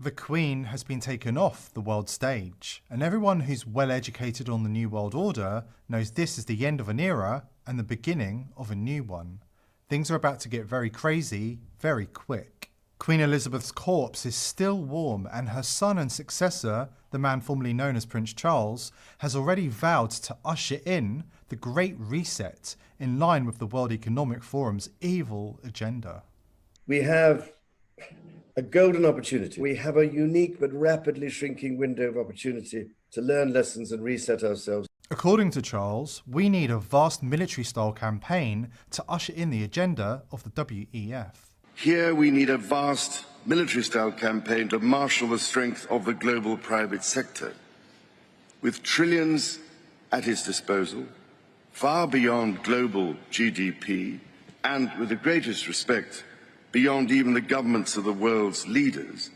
The Queen has been taken off the world stage, and everyone who's well educated on the New World Order knows this is the end of an era and the beginning of a new one. Things are about to get very crazy, very quick. Queen Elizabeth's corpse is still warm, and her son and successor, the man formerly known as Prince Charles, has already vowed to usher in the Great Reset in line with the World Economic Forum's evil agenda. We have a golden opportunity. We have a unique but rapidly shrinking window of opportunity to learn lessons and reset ourselves. According to Charles, we need a vast military-style campaign to usher in the agenda of the WEF. Here we need a vast military-style campaign to marshal the strength of the global private sector, with trillions at its disposal, far beyond global GDP, and with the greatest respect, beyond even the governments of the world's leaders.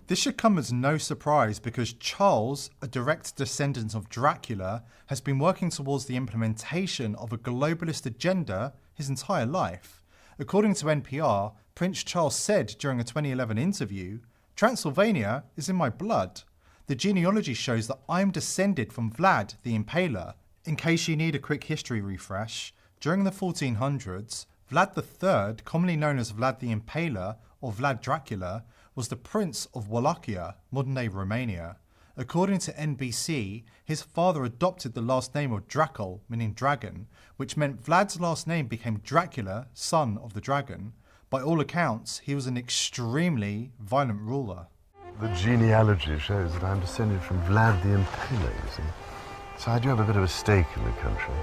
This should come as no surprise because Charles, a direct descendant of Dracula, has been working towards the implementation of a globalist agenda his entire life. According to NPR, Prince Charles said during a 2011 interview, "Transylvania is in my blood. The genealogy shows that I'm descended from Vlad the Impaler." In case you need a quick history refresh, during the 1400s, Vlad III, commonly known as Vlad the Impaler or Vlad Dracula, was the Prince of Wallachia, modern-day Romania. According to NBC, his father adopted the last name of Dracul, meaning dragon, which meant Vlad's last name became Dracula, son of the dragon. By all accounts, he was an extremely violent ruler. The genealogy shows that I'm descended from Vlad the Impaler, you see. So I do have a bit of a stake in the country.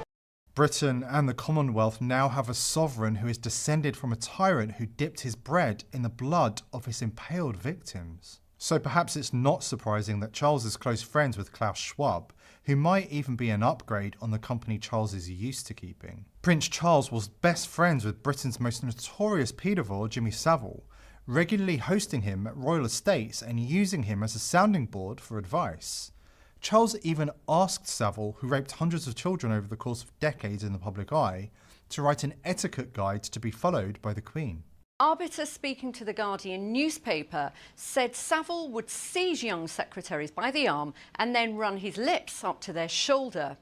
Britain and the Commonwealth now have a sovereign who is descended from a tyrant who dipped his bread in the blood of his impaled victims. So perhaps it's not surprising that Charles is close friends with Klaus Schwab, who might even be an upgrade on the company Charles is used to keeping. Prince Charles was best friends with Britain's most notorious paedophile, Jimmy Savile, regularly hosting him at royal estates and using him as a sounding board for advice. Charles even asked Savile, who raped hundreds of children over the course of decades in the public eye, to write an etiquette guide to be followed by the Queen. Arbiter speaking to the Guardian newspaper said Savile would seize young secretaries by the arm and then run his lips up to their shoulder.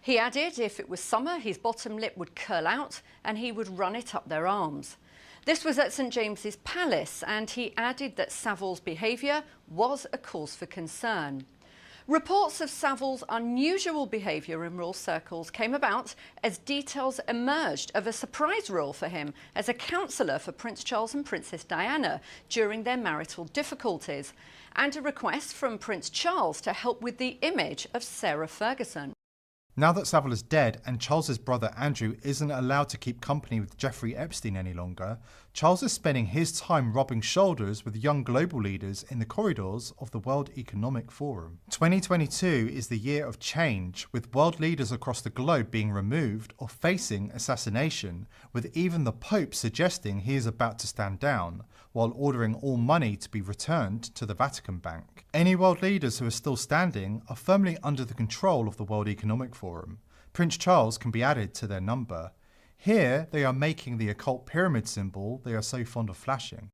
He added if it was summer, his bottom lip would curl out and he would run it up their arms. This was at St James's Palace, and he added that Savile's behaviour was a cause for concern. Reports of Savile's unusual behaviour in royal circles came about as details emerged of a surprise role for him as a counsellor for Prince Charles and Princess Diana during their marital difficulties, and a request from Prince Charles to help with the image of Sarah Ferguson. Now that Savile is dead and Charles's brother Andrew isn't allowed to keep company with Jeffrey Epstein any longer, Charles is spending his time rubbing shoulders with young global leaders in the corridors of the World Economic Forum. 2022 is the year of change, with world leaders across the globe being removed or facing assassination, with even the Pope suggesting he is about to stand down, while ordering all money to be returned to the Vatican Bank. Any world leaders who are still standing are firmly under the control of the World Economic Forum. Prince Charles can be added to their number. Here they are making the occult pyramid symbol they are so fond of flashing.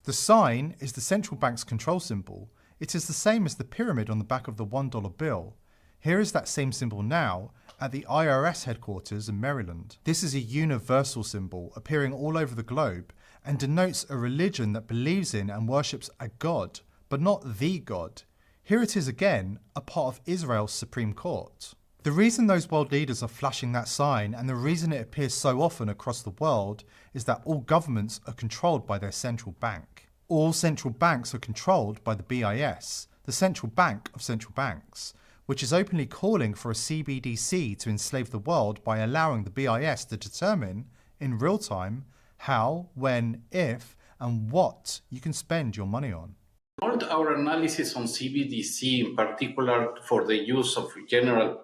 The sign is the central bank's control symbol. It is the same as the pyramid on the back of the $1 bill. Here is that same symbol now at the IRS headquarters in Maryland. This is a universal symbol appearing all over the globe and denotes a religion that believes in and worships a god, but not the God. Here it is again, a part of Israel's Supreme Court. The reason those world leaders are flashing that sign, and the reason it appears so often across the world, is that all governments are controlled by their central bank. All central banks are controlled by the BIS, the central bank of central banks, which is openly calling for a CBDC to enslave the world by allowing the BIS to determine, in real time, how, when, if, and what you can spend your money on. All our analysis on CBDC, in particular for the use of general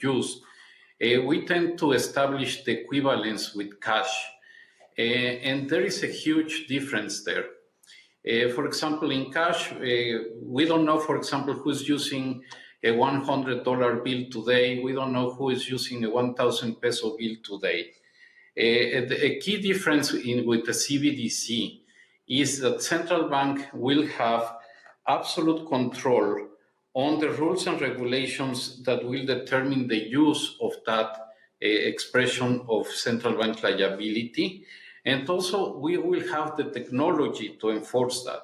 use, we tend to establish the equivalence with cash, and there is a huge difference there. For example, in cash, we don't know, for example, who's using a $100 bill today. We don't know who is using a 1,000 peso bill today. A key difference with the CBDC is that central bank will have absolute control on the rules and regulations that will determine the use of that expression of central bank liability. And also we will have the technology to enforce that.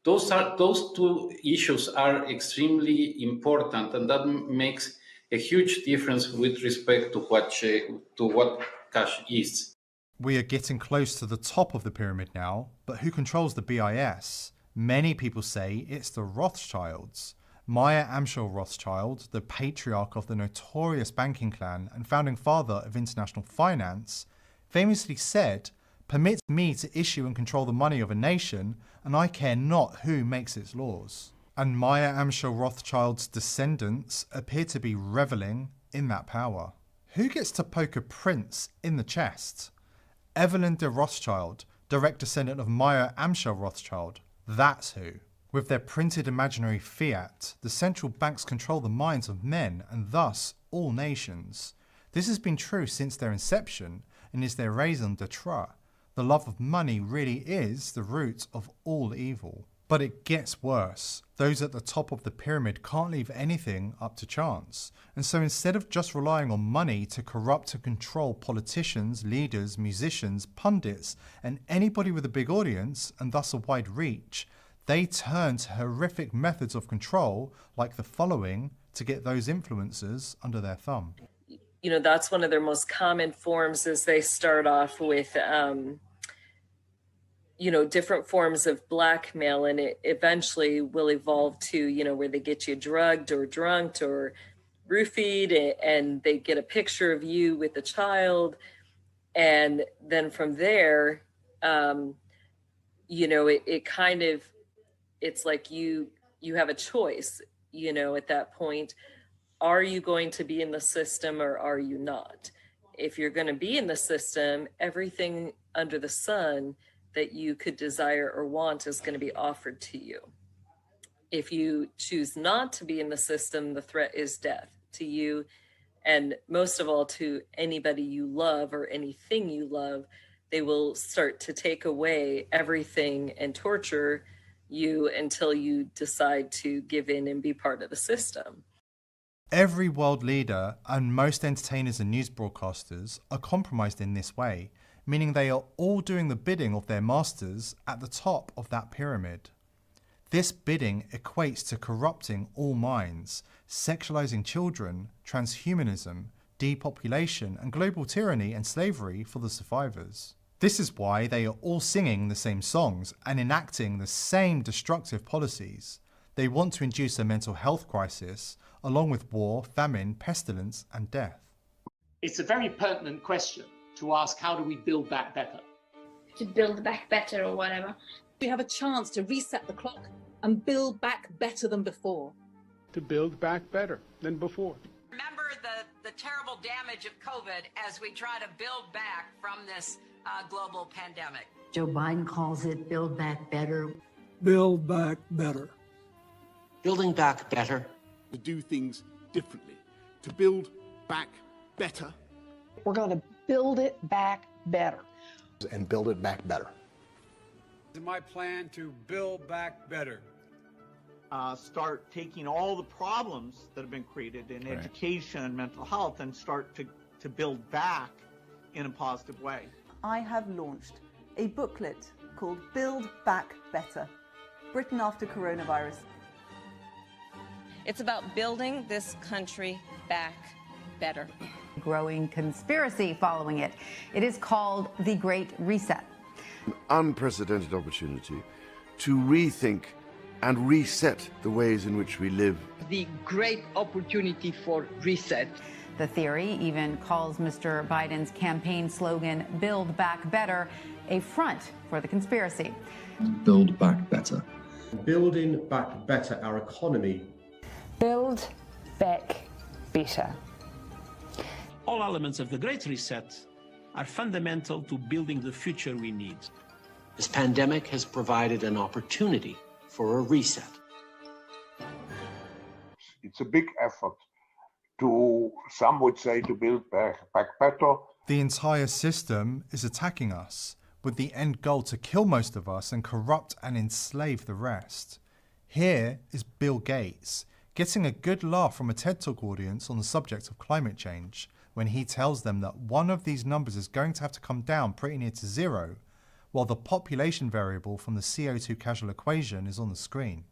Those two issues are extremely important, and that makes a huge difference with respect to what cash is. We are getting close to the top of the pyramid now, but who controls the BIS? Many people say it's the Rothschilds. Meyer Amschel Rothschild, the patriarch of the notorious banking clan and founding father of international finance, famously said, "Permit me to issue and control the money of a nation, and I care not who makes its laws." And Meyer Amschel Rothschild's descendants appear to be reveling in that power. Who gets to poke a prince in the chest? Evelyn de Rothschild, direct descendant of Meyer Amschel Rothschild. That's who. With their printed imaginary fiat, the central banks control the minds of men and thus all nations. This has been true since their inception and is their raison d'etre. The love of money really is the root of all evil. But it gets worse. Those at the top of the pyramid can't leave anything up to chance. And so instead of just relying on money to corrupt and control politicians, leaders, musicians, pundits, and anybody with a big audience and thus a wide reach, they turn to horrific methods of control like the following to get those influencers under their thumb. You know, that's one of their most common forms is they start off with, you know, different forms of blackmail, and it eventually will evolve to, you know, where they get you drugged or drunked or roofied, and they get a picture of you with a child. And then from there, you know, it kind of, it's like you have a choice, you know, at that point. Are you going to be in the system or are you not? If you're going to be in the system, everything under the sun that you could desire or want is going to be offered to you. If you choose not to be in the system, the threat is death to you, and most of all to anybody you love or anything you love. They will start to take away everything and torture you until you decide to give in and be part of the system. Every world leader and most entertainers and news broadcasters are compromised in this way, meaning they are all doing the bidding of their masters at the top of that pyramid. This bidding equates to corrupting all minds, sexualizing children, transhumanism, depopulation, and global tyranny and slavery for the survivors. This is why they are all singing the same songs and enacting the same destructive policies. They want to induce a mental health crisis, along with war, famine, pestilence, and death. It's a very pertinent question to ask, how do we build back better? To build back better or whatever. We have a chance to reset the clock and build back better than before. To build back better than before. Remember the terrible damage of COVID as we try to build back from this global pandemic. Joe Biden calls it build back better. Build back better. Building back better. To do things differently. To build back better. We're going to build it back better. And build it back better. It's my plan to build back better. Start taking all the problems that have been created in education and mental health and start to build back in a positive way. I have launched a booklet called Build Back Better, Britain After Coronavirus. It's about building this country back better. Growing conspiracy following it. It is called the Great Reset. An unprecedented opportunity to rethink and reset the ways in which we live. The great opportunity for reset. The theory even calls Mr. Biden's campaign slogan, Build Back Better, a front for the conspiracy. Build back better. Building back better our economy. Build back better. All elements of the Great Reset are fundamental to building the future we need. This pandemic has provided an opportunity for a reset. It's a big effort to, some would say, to build back better. The entire system is attacking us. with the end goal to kill most of us and corrupt and enslave the rest. Here is Bill Gates, getting a good laugh from a TED Talk audience on the subject of climate change, when he tells them that one of these numbers is going to have to come down pretty near to zero, while the population variable from the CO2 casual equation is on the screen.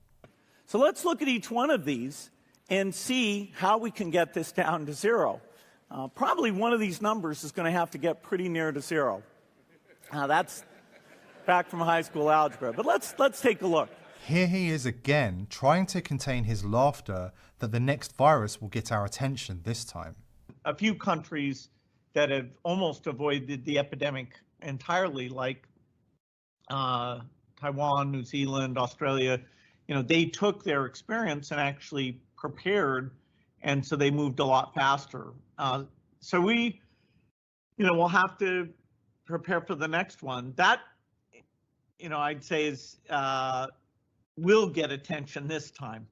So let's look at each one of these and see how we can get this down to zero. Probably one of these numbers is going to have to get pretty near to zero. That's back from high school algebra, but let's take a look. Here he is again, trying to contain his laughter that the next virus will get our attention this time. A few countries that have almost avoided the epidemic entirely, like Taiwan, New Zealand, Australia, they took their experience and actually prepared, and so they moved a lot faster. So we, we'll have to prepare for the next one. That, I'd say is will get attention this time.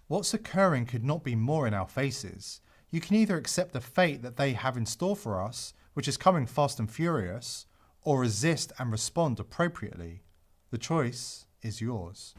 What's occurring could not be more in our faces. You can either accept the fate that they have in store for us, which is coming fast and furious, or resist and respond appropriately. The choice is yours.